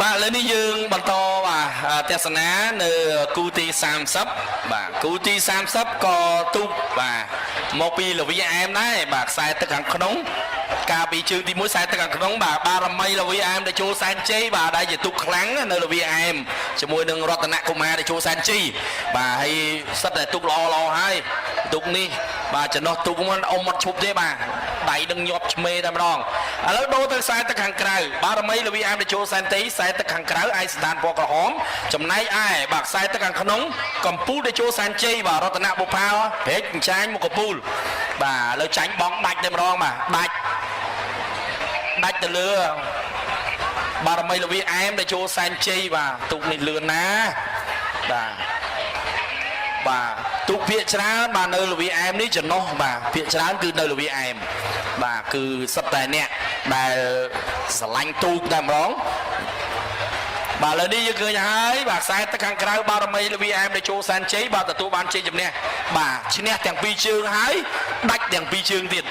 បាទលើនេះយើងបន្តបាទទស្សនានៅគូទី30បាទគូទី30ក៏ទូកបាទមកពីលវីអែមដែរបាទខ្សែទឹកខាងក្នុងកាលពីជើងទី1ខ្សែទឹកខាងក្នុងបាទបារមីលវីអែមដែលចូលសែនជ័យបាទដែលជាទូកខ្លាំងនៅលវីអែមជាមួយនឹងរតនកុមារដែលចូលសែនជ័យបាទហើយសិតតែទូកល្អហើយទូកនេះបាទចំណោះទូកមិនអ៊ំអត់ឈប់ទេបាទដៃនឹងញាប់ឆ្មេតែម្ដងឥឡូវដូរទៅខ្សែទឹកខាងក្រៅបារមីលវីអែមដែលចូលសែនទីខ្សែទឹកខាងក្រៅឯកស្ថានពណ៌ក្រហមចំណែកឯបាទខ្សែទឹកខាងក្នុងកម្ពុជាដែលចូលសែនជ័យបាទរតនបុប្ផាហេកចាញ់មកកម្ពុជាបាទឥឡូវចាញ់បងដាច់តែម្ដងបាទដាច់ទៅលើបារមីលវីអែមដែលចូលសែនជ័យបាទទូកនេះលឿនណាបាទទូកភាកច្រើនបាទនៅលវីអែមនេះចំណុះបាទភាកច្រើនគឺនៅលវីអែមបាទគឺសិតតែអ្នកដែលស្រឡាញ់ទូកតែម្ដងបាទឥឡូវនេះយើងឃើញហើយបាទខ្សែទឹកខាងក្រៅបារមីលវីអែមដែលចូលសែនជ័យបាទទទួលបានជ័យជំនះបាទឈ្នះទាំងពីរជើងហើយដាច់ទាំងពីរជើងទៀត